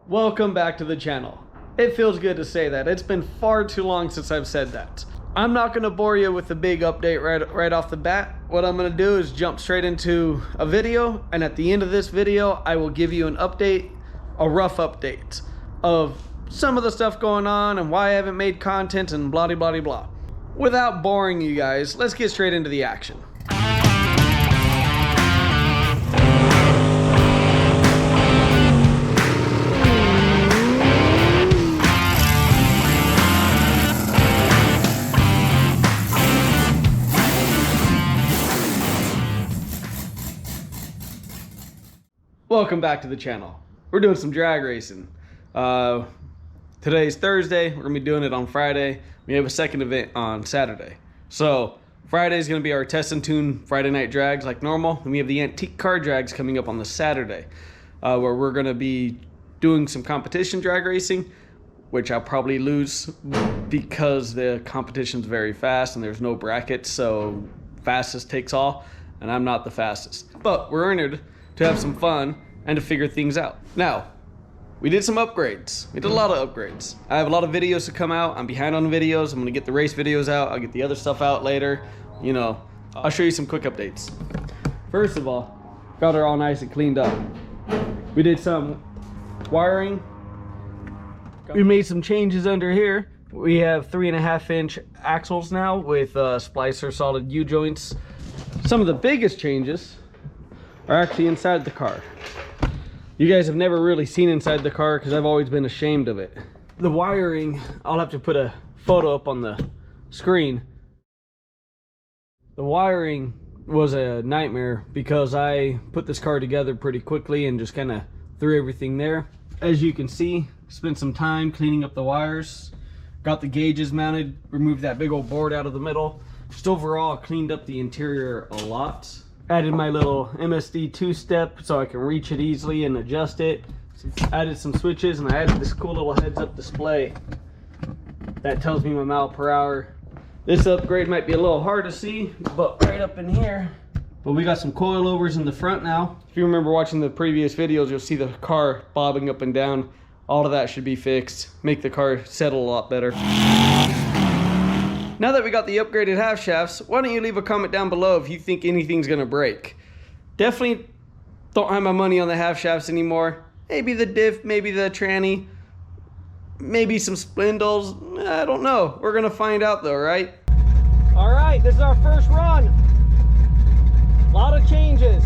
Welcome back to the channel. It feels good to say that. It's been far too long since I've said that. I'm not gonna bore you with the big update right off the bat. What I'm gonna do is jump straight into a video, and at the end of this video, I will give you an update, a rough update of some of the stuff going on and why I haven't made content and blah blah blah blah. Without boring you guys, let's get straight into the action. Welcome back to the channel. We're doing some drag racing. Today's Thursday. We're gonna be doing it on Friday. We have a second event on Saturday. So Friday is gonna be our test and tune Friday night drags like normal. And we have the antique car drags coming up on the Saturday, where we're gonna be doing some competition drag racing, which I'll probably lose because the competition's very fast and there's no brackets. So fastest takes all, and I'm not the fastest. But we're entered to have some fun and to figure things out. Now, we did some upgrades. We did a lot of upgrades. I have a lot of videos to come out. I'm behind on videos. I'm gonna get the race videos out. I'll get the other stuff out later. You know, I'll show you some quick updates. First of all, got her all nice and cleaned up. We did some wiring. We made some changes under here. We have 3.5-inch axles now with splicer solid U-joints. Some of the biggest changes are actually inside the car. You guys have never really seen inside the car because I've always been ashamed of it. The wiring, I'll have to put a photo up on the screen. The wiring was a nightmare because I put this car together pretty quickly and just kind of threw everything there. As you can see, spent some time cleaning up the wires, got the gauges mounted, removed that big old board out of the middle. Just overall cleaned up the interior a lot. Added my little MSD two-step so I can reach it easily and adjust it. Added some switches, and I added this cool little heads-up display that tells me my mile per hour. This upgrade might be a little hard to see, but right up in here. But we got some coilovers in the front now. If you remember watching the previous videos, you'll see the car bobbing up and down. All of that should be fixed. Make the car settle a lot better. Now that we got the upgraded half shafts, why don't you leave a comment down below if you think anything's gonna break. Definitely don't have my money on the half shafts anymore. Maybe the diff, maybe the tranny, maybe some spindles. I don't know. We're gonna find out though, right? All right, this is our first run. A lot of changes.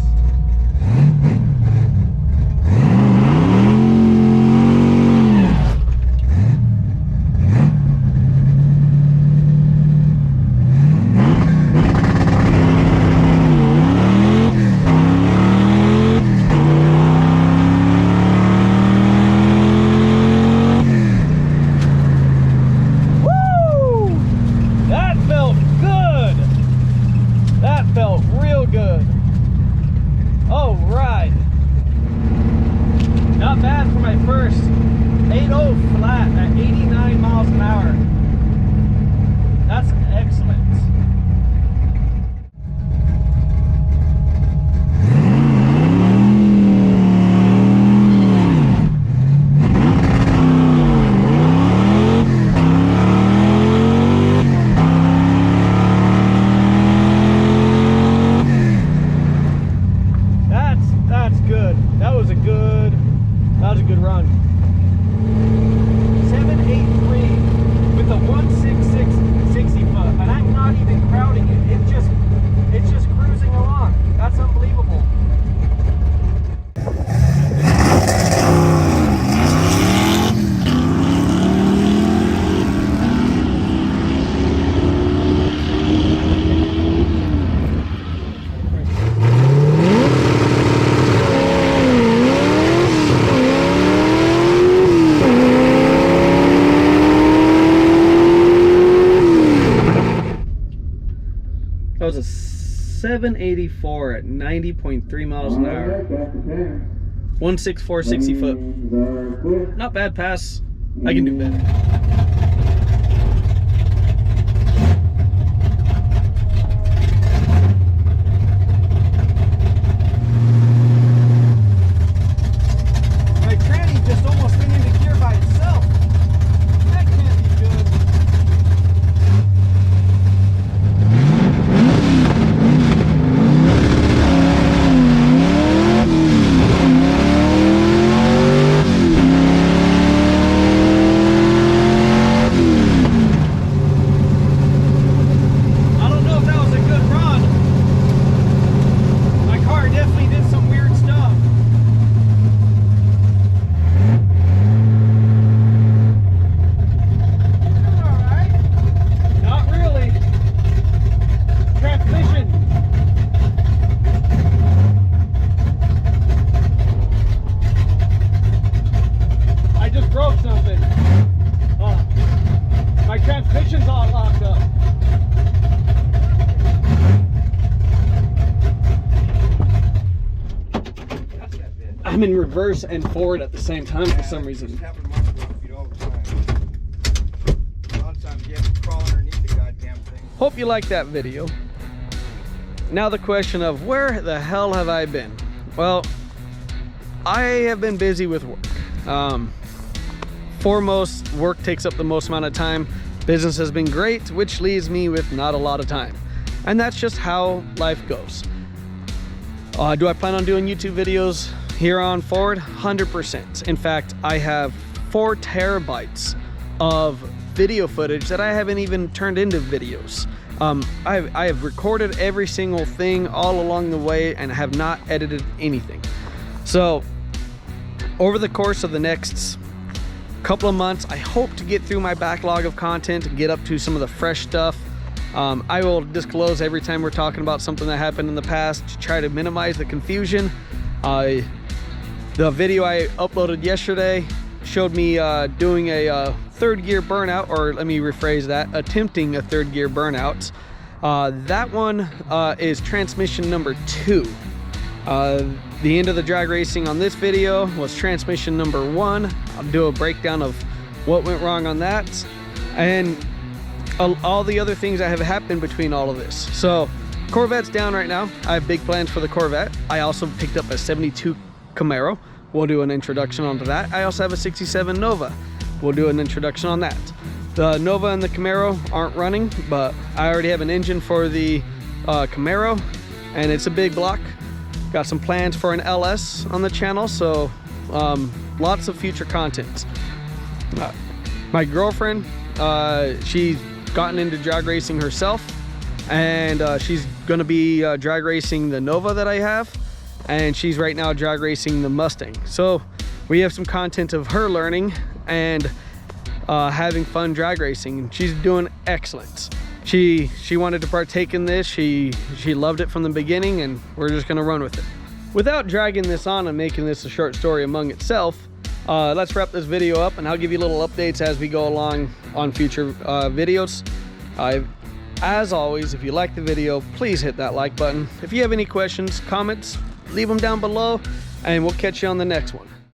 Not bad for my first 8.0 flat at 89 miles an hour. That's excellent. That's good. That was a good run. 783 with a 166 60 foot, and I'm not even crowding it. It's just cruising along. That's unbelievable. That was a 784 at 90.3 miles an hour. 164 60 foot. Not bad pass. I can do better. My tranny just almost finished. I'm in reverse and forward at the same time for some reason. A lot of times you have to crawl underneath the goddamn thing. Hope you liked that video. Now the question of where the hell have I been? Well, I have been busy with work. Foremost, work takes up the most amount of time. Business has been great, which leaves me with not a lot of time. And that's just how life goes. Do I plan on doing YouTube videos here on forward? 100%. In fact, I have 4 terabytes of video footage that I haven't even turned into videos. I have recorded every single thing all along the way and have not edited anything. So over the course of the next couple of months, I hope to get through my backlog of content and get up to some of the fresh stuff. I will disclose every time we're talking about something that happened in the past to try to minimize the confusion. The video I uploaded yesterday showed me doing a third gear burnout, or let me rephrase that, attempting a third gear burnout. That one is transmission number 2. The end of the drag racing on this video was transmission number 1. I'll do a breakdown of what went wrong on that and all the other things that have happened between all of this. So Corvette's down right now. I have big plans for the Corvette. I also picked up a 72 Camaro. We'll do an introduction onto that. I also have a 67 Nova. We'll do an introduction on that. The Nova and the Camaro aren't running, but I already have an engine for the Camaro, and it's a big block. Got some plans for an LS on the channel, so lots of future content. My girlfriend, she's gotten into drag racing herself, and she's gonna be drag racing the Nova that I have, and she's right now drag racing the Mustang. So we have some content of her learning and having fun drag racing. She's doing excellent. She wanted to partake in this. She loved it from the beginning, and we're just gonna run with it. Without dragging this on and making this a short story among itself, let's wrap this video up, and I'll give you little updates as we go along on future videos. As always, if you like the video, please hit that like button. If you have any questions, comments, leave them down below, and we'll catch you on the next one.